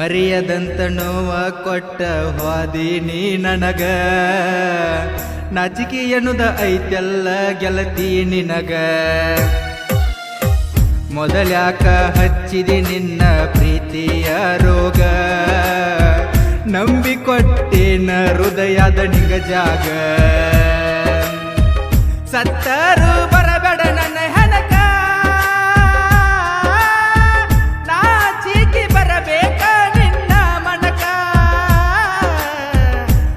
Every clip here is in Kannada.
ಮರೆಯದಂತ ನೋವ ಕೊಟ್ಟ ಹೋದೀನಿ ನನಗ, ನಾಚಿಕೆ ಎನ್ನುದ ಐತೆಲ್ಲ ಗೆಳತಿ ನಿನಗ. ಮೊದಲ್ಯಾಕ ಹಚ್ಚಿದಿ ನಿನ್ನ ಪ್ರೀತಿಯ ರೋಗ, ನಂಬಿಕೊಟ್ಟೇನ ಹೃದಯದ ನಿಂಗ ಜಾಗ. ಸತ್ತರು ಬರಬೇಡ ನನ್ನ ಹೆನಕ, ನಾಚಿಕೆ ಬರಬೇಕ ನಿನ್ನ ಮನಕ.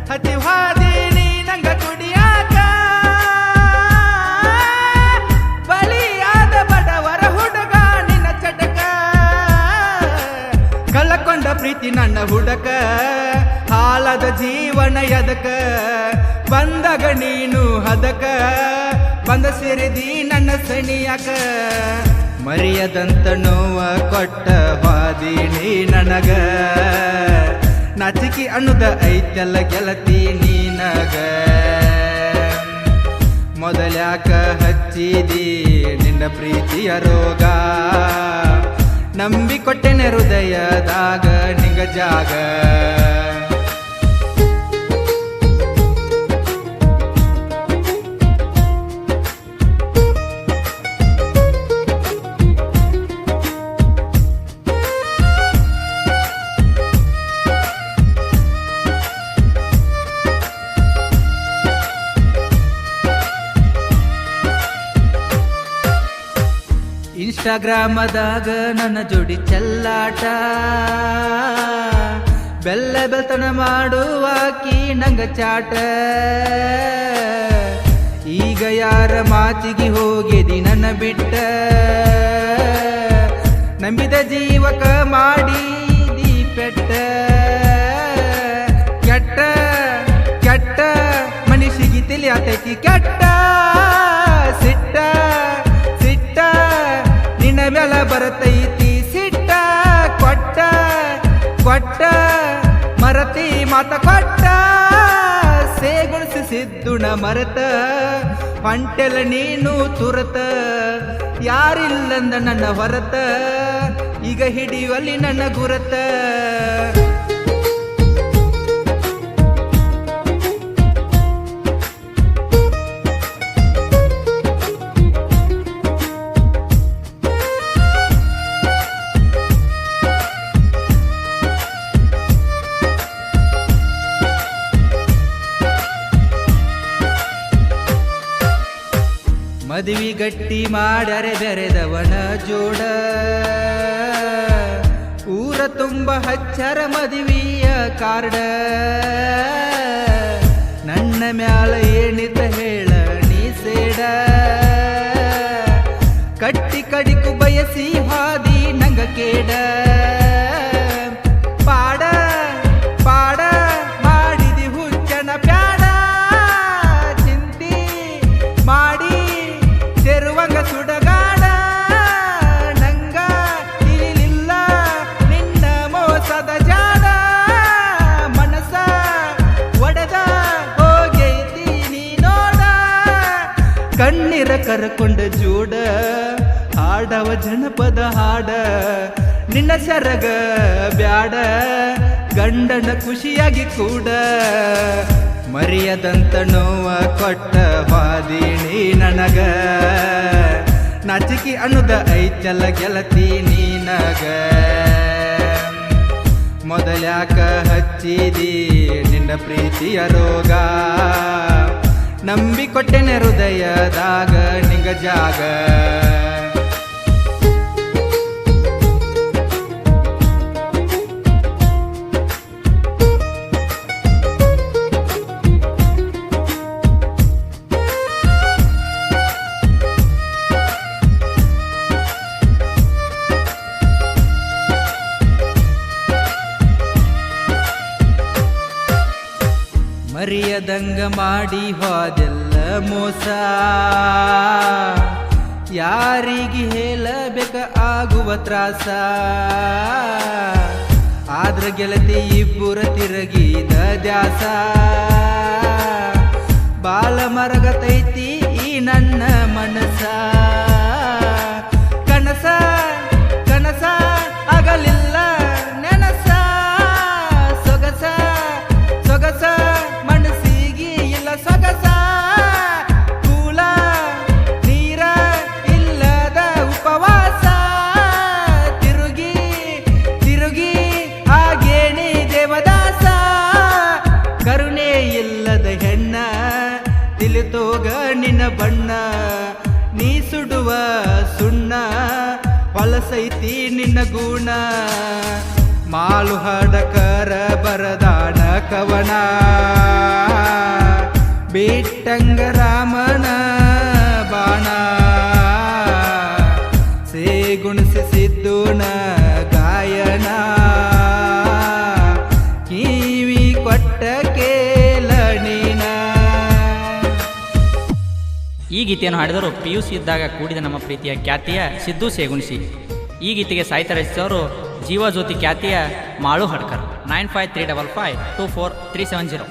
ಹತಿವಾದೀನಿ ನಂಗ ಕುಡಿಯಾಕ, ಬಲಿಯಾದ ಬಡವರ ಹುಡುಗ ನಿನ್ನ ಚಟಕ. ಕಳಕೊಂಡ ಪ್ರೀತಿ ನನ್ನ ಹುಡುಕ, ಹಾಲದ ಜೀವನ ಎದಕ. ಬಂದಾಗ ನೀನು ಹದಕ, ಬಂದ ಸೇರಿದಿ ನನ್ನ ಸಣಿಯಾಕ. ಮರೆಯದಂತ ನೋವ ಕೊಟ್ಟ ಹೋದೀನಿ ನನಗ, ನಾಚಿಕೆ ಅನ್ನುದ ಐತೆಲ್ಲ ಗೆಳತಿ ನೀನಗ. ಮೊದಲ್ಯಾಕ ಹಚ್ಚಿದಿ ನಿನ್ನ ಪ್ರೀತಿಯ ರೋಗ, ನಂಬಿಕೊಟ್ಟೆನೆ ಹೃದಯದಾಗ ನಿಂಗ ಜಾಗ. ಇನ್ಸ್ಟಾಗ್ರಾಮದಾಗ ನನ್ನ ಜೋಡಿ ಚೆಲ್ಲಾಟ, ಬೆಲ್ಲ ಬೆಲ್ತನ ಮಾಡುವಾಕಿ ನಂಗ ಚಾಟ. ಈಗ ಯಾರ ಮಾತಿಗೆ ಹೋಗಿದಿ ನನ್ನ ಬಿಟ್ಟ, ನಂಬಿದ ಜೀವಕ ಮಾಡಿದಿ ಪೆಟ್ಟ. ಕೆಟ್ಟ ಕೆಟ್ಟ ಮನುಷ್ಯಗಿ ತಿಳಿಯಾತೈತಿ ಕೆಟ್ಟ. ಸಿಟ್ಟ ಸಿಟ್ಟ ನಿನ್ನ ಮೇಲ ಬರತೈತಿ ಸಿಟ್ಟ. ಕೊಟ್ಟ ಕೊಟ್ಟ ಮರತಿ ಮಾತ ಕೊಟ್ಟ, ಸೇಗುಣಿಸಿ ಸಿದ್ದುಣ ಮರತ. ಹೊಂಟೆಲ ನೀನು ತುರತ, ಯಾರಿಲ್ಲಂದ ನನ್ನ ಹೊರತ. ಈಗ ಹಿಡಿಯುವಲ್ಲಿ ನನ್ನ ಗುರತ. ಮದುವೆ ಗಟ್ಟಿ ಮಾಡ್ಯಾರೆ ಬೆರೆದವನ ಜೋಡ, ಊರ ತುಂಬ ಹಚ್ಚರ ಮದುವೆಯ ಕಾರ್ಡ. ನನ್ನ ಮ್ಯಾಲ ಏನಿತ ಹೇಳ ನೀ ಸೇಡ, ಕಟ್ಟಿ ಕಡಿಕು ಬಯಸಿ ಹಾದಿ ನಂಗ ಕೇಡ. ಪಾಡ ಪಾಡ ಮಾಡಿದಿ ಹುಚ್ಚನ ಪ್ಯಾಡ, ಚಿಂತಿ ಮಾಡಿ ಸೇರುವಂಗ ಸುಡಗಾಡ. ನಂಗ ತಿಳಿಲಿಲ್ಲ ನಿನ್ನ ಮೋಸದ ಜಾಡ, ಮನಸ ಒಡೆದ ಹೋಗೈತಿ ನೀ ನೋಡ. ಕಣ್ಣೀರ ಕರ್ಕೊಂಡ ಜೋಡ, ಹಾಡವ ಜನಪದ ಹಾಡ. ನಿನ್ನ ಸರಗ ಬ್ಯಾಡ, ಗಂಡನ ಖುಷಿಯಾಗಿ ಕೂಡ. ಮರೆಯದಂತ ನೋವ ಕೊಟ್ಟ ಹೋದೀನಿ ನನಗ, ನಾಚಿಕೆ ಅನ್ನುದ ಐತೆಲ್ಲ ಗೆಳತಿ ನೀನಗ. ಮೊದಲ್ಯಾಕ ಹಚ್ಚಿದಿ ನಿನ್ನ ಪ್ರೀತಿಯ ರೋಗ, ನಂಬಿಕೊಟ್ಟೆನೆ ಹೃದಯದಾಗ ನಿಂಗ ಜಾಗ. ಮರೆಯದಂಗ ಮಾಡಿ ಹೋದೆಲ್ಲ ಮೋಸ, ಯಾರಿಗೆ ಹೇಳಬೇಕ ಆಗುವ ತ್ರಾಸ. ಆದ್ರ ಗೆಳತಿ ಇಬ್ಬರ ತಿರುಗಿದ ದ್ಯಾಸ, ಬಾಳ ಮರಗತೈತಿ ಈ ನನ್ನ ಮನಸ. ಕನಸ ಕನಸ ಆಗಲಿಲ್ಲ ನೆನಸ, ಹೆಣ್ಣ ತಿಳಿತೋಗ ನಿನ್ನ ಬಣ್ಣ ನೀ ಸುಡುವ ಸುಣ್ಣ ಹೊಲಸೈತಿ ನಿನ್ನ ಗುಣ ಮಾಳು ಹಾಡಕರ ಬರದಾನ ಕವನ ಬಿಟ್ಟಂಗ ರಾಮನ ಬಾಣ ಗುಣಿಸಿದ್ದುನ ಗಾಯನ ಕಿವಿ ಕೊಟ್ಟ ಕೇಳಣಿನ. ಈ ಗೀತೆಯನ್ನು ಹಾಡಿದರು PUC ಇದ್ದಾಗ ಕೂಡಿದ ನಮ್ಮ ಪ್ರೀತಿಯ ಖ್ಯಾತಿಯ ಸಿದ್ದು ಸೇಗುಣಿಸಿ. ಈ ಗೀತೆಗೆ ಸಾಹಿತ್ಯ ರಚಿಸಿದವರು ಜೀವ ಜ್ಯೋತಿ ಖ್ಯಾತಿಯ ಮಾಳು ಹಡ್ಕರ್. 9535524370.